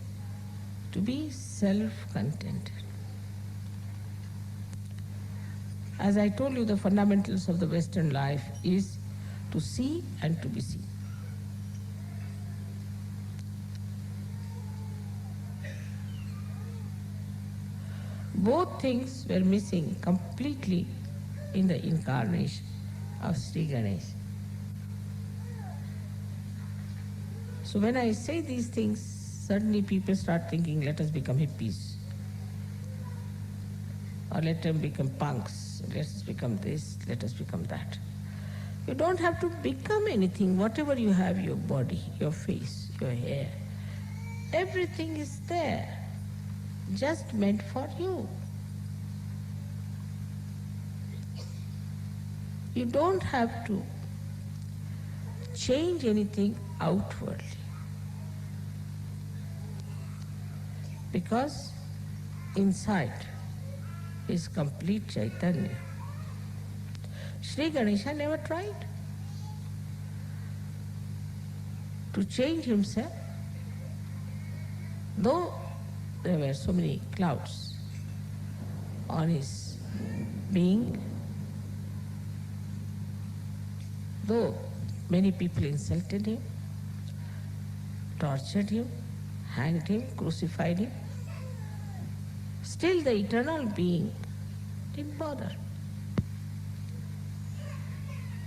to be self-contented. As I told you, the fundamentals of the Western life is to see and to be seen. Both things were missing completely in the incarnation of Sri Ganesh. So when I say these things, suddenly people start thinking, let us become hippies. Or let them become punks. Let us become this, let us become that. You don't have to become anything. Whatever you have, your body, your face, your hair, everything is there, just meant for you. You don't have to change anything outwardly. Because inside is complete Chaitanya. Sri Ganesha never tried to change himself, though there were so many clouds on his being, though many people insulted him, tortured him, hanged him, crucified him, still the eternal being didn't bother.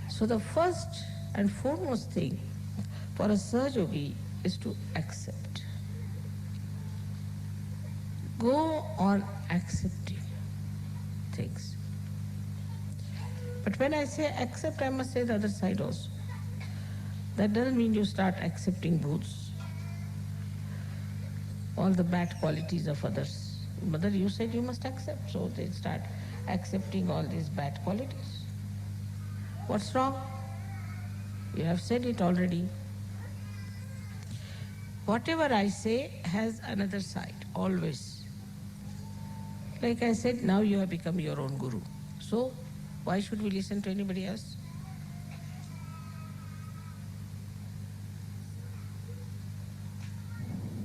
So the first and foremost thing for a Sahaja is to accept. Go on accepting things. But when I say accept, I must say the other side also. That doesn't mean you start accepting booths, all the bad qualities of others. Mother, you said you must accept, so they start accepting all these bad qualities. What's wrong? You have said it already. Whatever I say has another side, always. Like I said, now you have become your own guru. So, why should we listen to anybody else?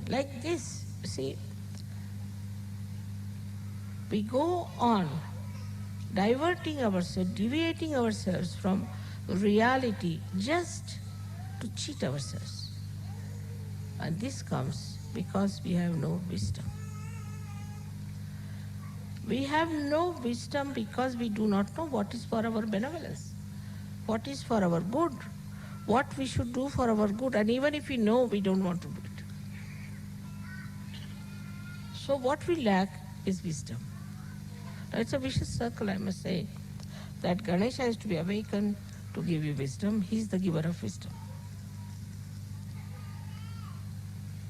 Like this, see, we go on diverting ourselves, deviating ourselves from reality just to cheat ourselves. And this comes because we have no wisdom. We have no wisdom because we do not know what is for our benevolence, what is for our good, what we should do for our good, and even if we know, we don't want to do it. So what we lack is wisdom. Now it's a vicious circle, I must say, that Ganesha is to be awakened to give you wisdom. He is the giver of wisdom.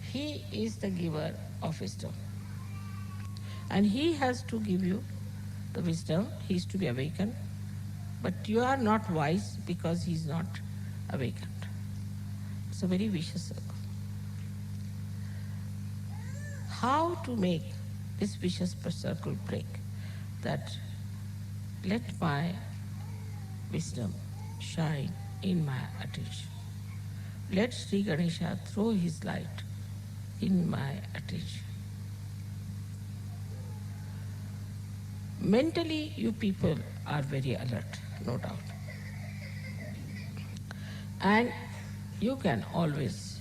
He is the giver of wisdom. And he has to give you the wisdom. He is to be awakened. But you are not wise because he is not awakened. It's a very vicious circle. How to make this vicious circle break? That let my wisdom shine in my attention. Let Sri Ganesha throw his light in my attention. Mentally, you people are very alert, no doubt. And you can always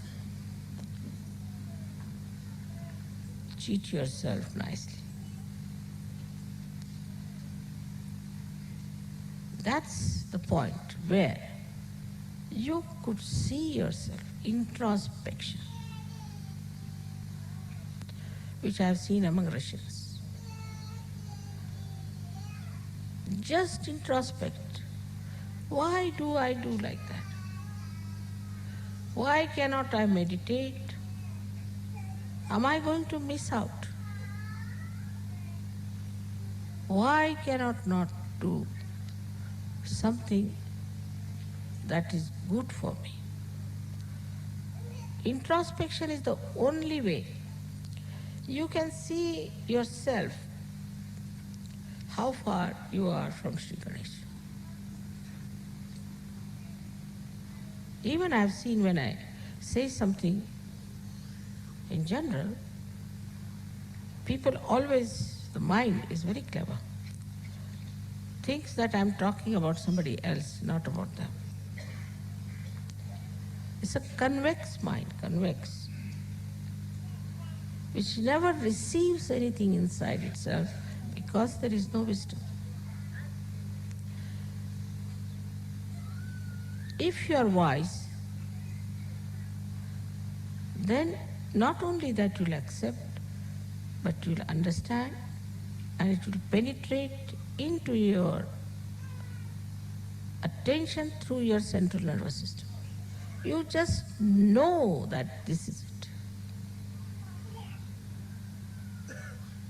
cheat yourself nicely. That's the point where you could see yourself, introspection, which I have seen among Russians. Just introspect. Why do I do like that? Why cannot I meditate? Am I going to miss out? Why cannot not do something that is good for me? Introspection is the only way you can see yourself, how far you are from Sri Ganesha. Even I have seen when I say something in general, people always, the mind is very clever, thinks that I'm talking about somebody else, not about them. It's a convex mind, convex, which never receives anything inside itself because there is no wisdom. If you are wise, then not only that you'll accept, but you'll understand, and it will penetrate into your attention through your central nervous system. You just know that this is it.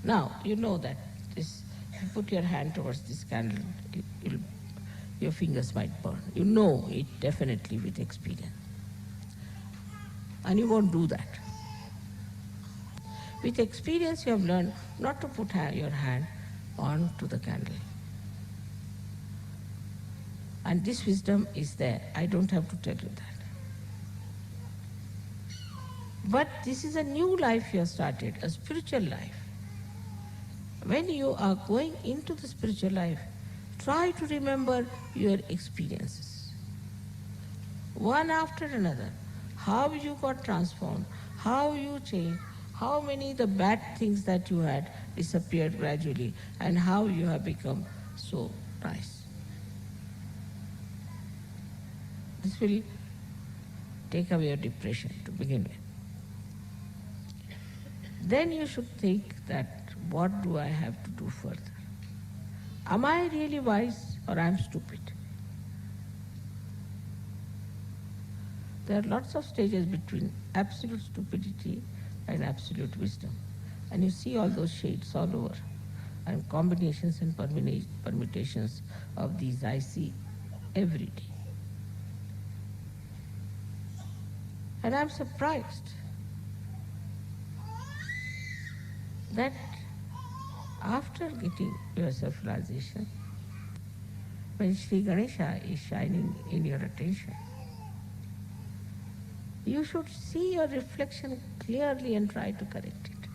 Now, you know that this, you put your hand towards this candle, your fingers might burn. You know it definitely with experience. And you won't do that. With experience, you have learned not to put your hand onto the candle. And this wisdom is there. I don't have to tell you that. But this is a new life you have started, a spiritual life. When you are going into the spiritual life, try to remember your experiences. One after another, how you got transformed, how you changed, how many the bad things that you had disappeared gradually, and how you have become so nice. This will take away your depression to begin with. Then you should think that, what do I have to do further? Am I really wise or am I stupid? There are lots of stages between absolute stupidity and absolute wisdom. And you see all those shades all over. And combinations and permutations of these I see every day. And I'm surprised that after getting your self-realization, when Sri Ganesha is shining in your attention, you should see your reflection clearly and try to correct it.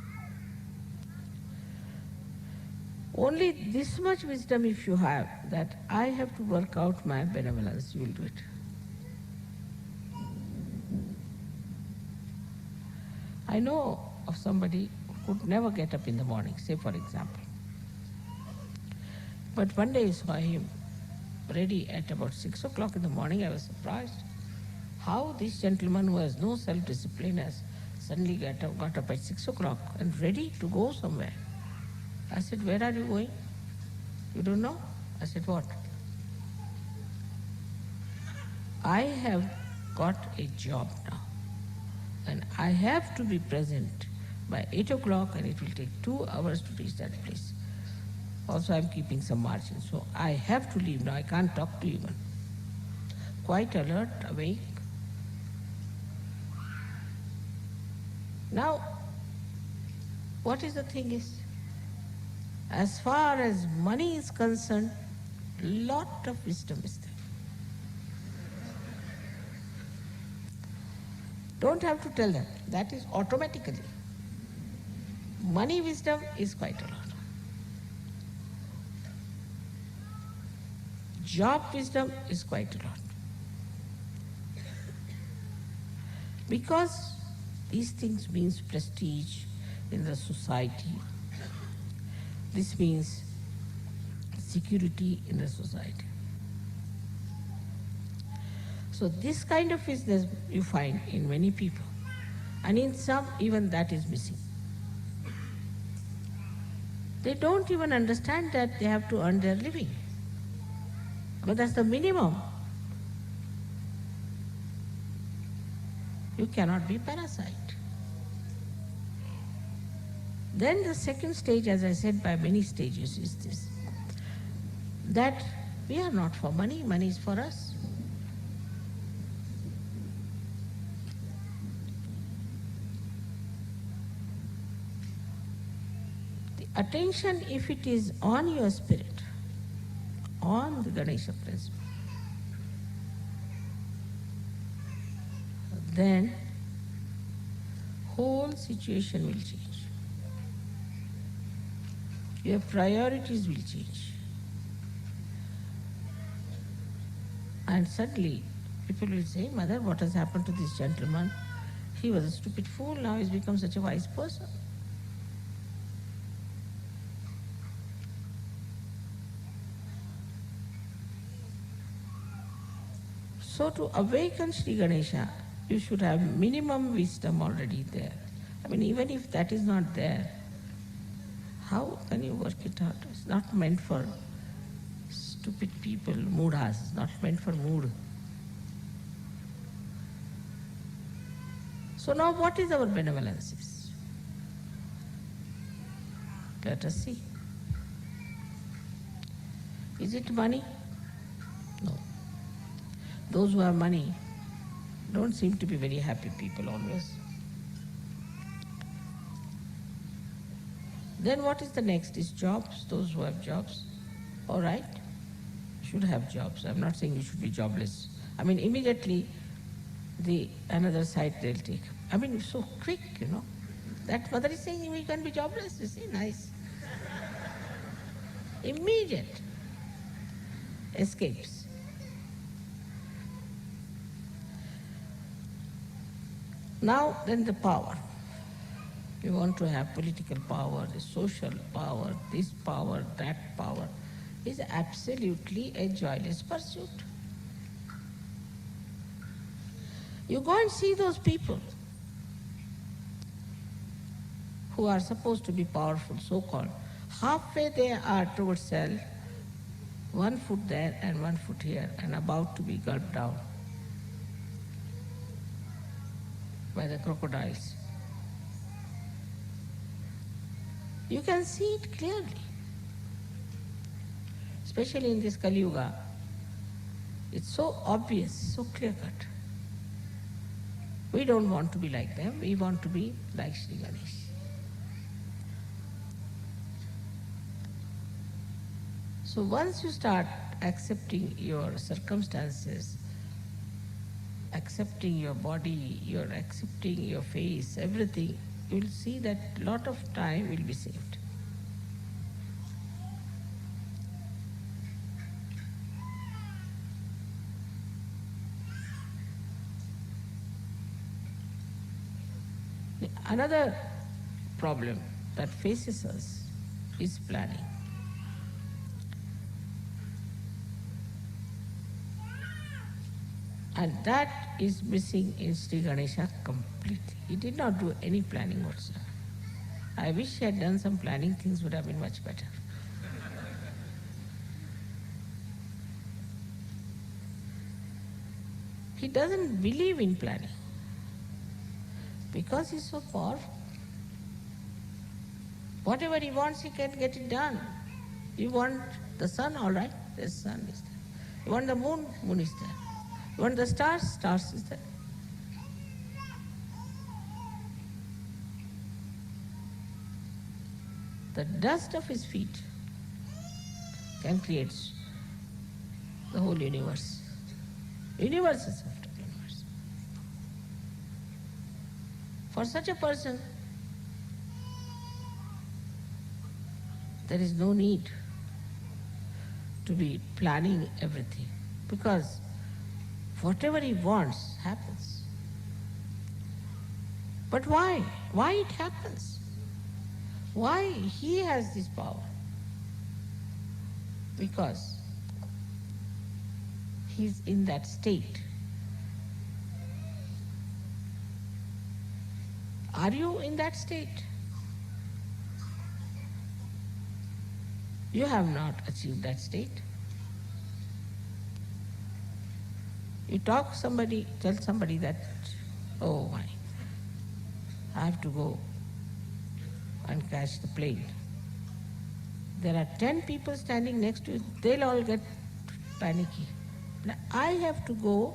Only this much wisdom if you have, that I have to work out my benevolence, you will do it. I know of somebody who could never get up in the morning, say for example. But one day I saw him ready at about 6 o'clock in the morning. I was surprised how this gentleman who has no self-discipline has suddenly got up at 6 o'clock and ready to go somewhere. I said, where are you going? You don't know? I said, what? I have got a job now and I have to be present by 8 o'clock and it will take 2 hours to reach that place. Also, I'm keeping some margin, so I have to leave now. I can't talk to you even. Quite alert, awake. Now, what is the thing is, as far as money is concerned, lot of wisdom is there. Don't have to tell them. That is automatically. Money wisdom is quite a lot. Job wisdom is quite a lot. Because these things means prestige in the society. This means security in the society. So this kind of business you find in many people. And in some, even that is missing. They don't even understand that they have to earn their living. But that's the minimum. You cannot be parasite. Then the second stage, as I said, by many stages is this, that we are not for money, money is for us. The attention, if it is on your spirit, on the Ganesha principle, then whole situation will change. Your priorities will change. And suddenly people will say, Mother, what has happened to this gentleman? He was a stupid fool, now he's become such a wise person. So to awaken Sri Ganesha, you should have minimum wisdom already there. I mean, even if that is not there, how can you work it out? It's not meant for stupid people, moodas. It's not meant for mood. So now what is our benevolence? Let us see. Is it money? No. Those who have money don't seem to be very happy people always. Then what is the next? Is jobs, those who have jobs. All right, should have jobs. I'm not saying you should be jobless. I mean, immediately the another side they'll take. I mean, it's so quick, you know. That mother is saying we can be jobless, you see, nice. Immediate escapes. Now then the power. You want to have political power, the social power, this power, that power, is absolutely a joyless pursuit. You go and see those people who are supposed to be powerful, so-called. Halfway they are towards self, 1 foot there and 1 foot here, and about to be gulped down by the crocodiles. You can see it clearly. Especially in this Kali Yuga, it's so obvious, so clear-cut. We don't want to be like them, we want to be like Sri Ganesh. So once you start accepting your circumstances accepting your body, you're accepting your face, everything, you will see that a lot of time will be saved. Another problem that faces us is planning. And that is missing in Sri Ganesha completely. He did not do any planning whatsoever. I wish he had done some planning, things would have been much better. He doesn't believe in planning because he's so powerful. Whatever he wants, he can get it done. You want the sun, all right, the sun is there. You want the moon, moon is there. You want the stars, stars is there. The dust of his feet can create the whole universe. Universe is after universe. For such a person, there is no need to be planning everything because whatever he wants happens. But why? Why it happens? Why he has this power? Because he's in that state. Are you in that state? You have not achieved that state. You tell somebody that, oh my, I have to go and catch the plane. There are 10 people standing next to you, they'll all get panicky. Now, I have to go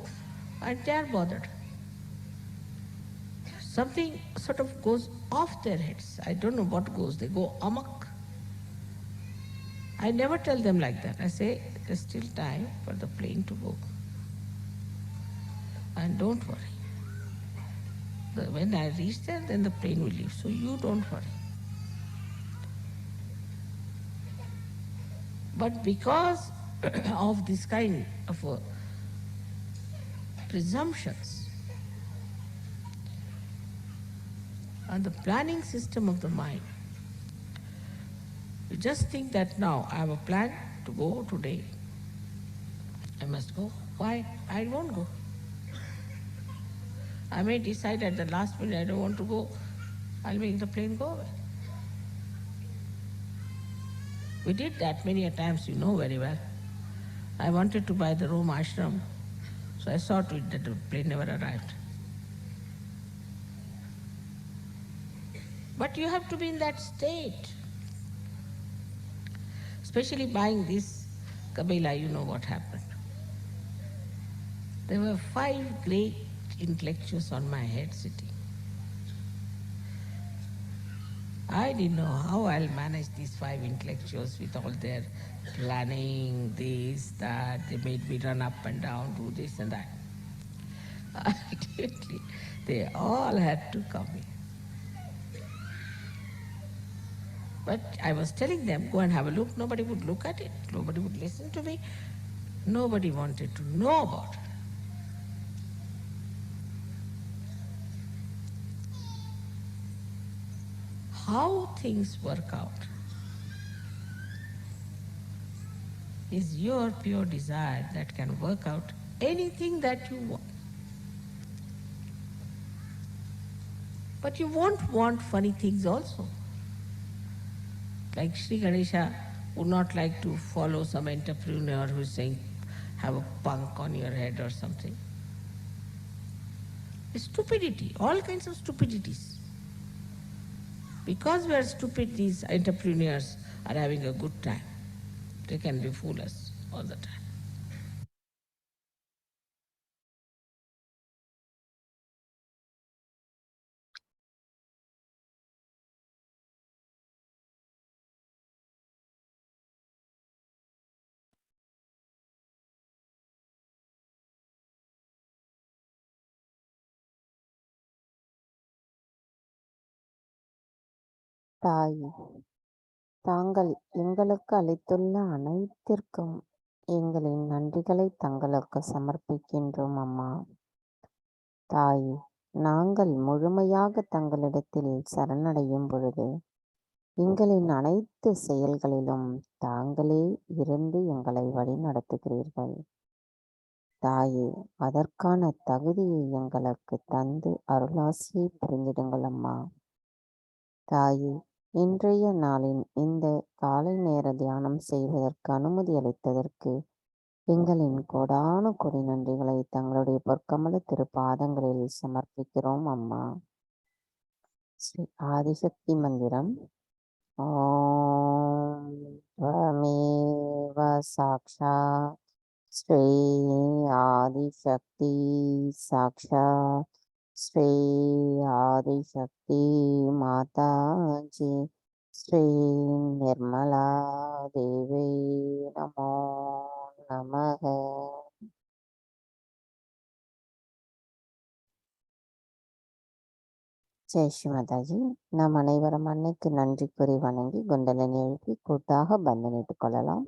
and they're bothered. Something sort of goes off their heads. I don't know what goes, they go amok. I never tell them like that. I say, there's still time for the plane to go. And don't worry. When I reach there, then the plane will leave. So you don't worry. But because of this kind of presumptions and the planning system of the mind, you just think that now I have a plan to go today. I must go. Why? I won't go. I may decide at the last minute I don't want to go. I'll make the plane go away. We did that many a times, you know very well. I wanted to buy the Rome ashram, so I saw to it that the plane never arrived. But you have to be in that state. Especially buying this Kabila, you know what happened. There were 5 great intellectuals on my head sitting. I didn't know how I'll manage these 5 intellectuals with all their planning, this, that. They made me run up and down, do this and that. Ultimately, they all had to come in. But I was telling them, go and have a look. Nobody would look at it. Nobody would listen to me. Nobody wanted to know about it. How things work out is your pure desire that can work out anything that you want. But you won't want funny things also. Like Sri Ganesha would not like to follow some entrepreneur who's saying, have a punk on your head or something. It's stupidity, all kinds of stupidities. Because we are stupid, these entrepreneurs are having a good time. They can befool us all the time. தாய், தாங்கள் எங்களுக்கு அளித்துள்ள அனைத்திற்கும் எங்களின் நன்றிகளை தங்களுக்கு சமர்ப்பிக்கின்றோம் அம்மா. தாய், நாங்கள் முழுமையாக தங்களிடத்தில் சரணடையும் பொழுது எங்களின் அனைத்து செயல்களிலும் தாங்களே இருந்து எங்களை வழி நடத்துகிறீர்கள். தாயே, அதற்கான தகுதியை எங்களுக்கு தந்து அருளாசியை புரிந்திடுங்கள் அம்மா. தாயே, இன்றைய நாளின் இந்த காலை நேர தியானம் செய்வதற்கு அனுமதி அளித்ததற்கு எங்களின் கோடானு கொடி நன்றிகளை தங்களுடைய பொற்கமல திருப்பாதங்களில் சமர்ப்பிக்கிறோம் அம்மா. ஸ்ரீ ஆதிசக்தி மந்திரம். ஓம் त्वमेव साक्षात् ஸ்ரீ ஆதிசக்தி சாக்ஷாத் ஸ்ரீ ஆதிசக்தி மாதாஜி ஸ்ரீ நிர்மலா தேவி நமோ நமக. ஜெய் ஸ்ரீ மாதாஜி. நாம் அனைவரும் அன்னைக்கு நன்றி கூறி வணங்கி குண்டலினி எழுப்பி கூட்டாக பந்தனிட்டுக் கொள்ளலாம்.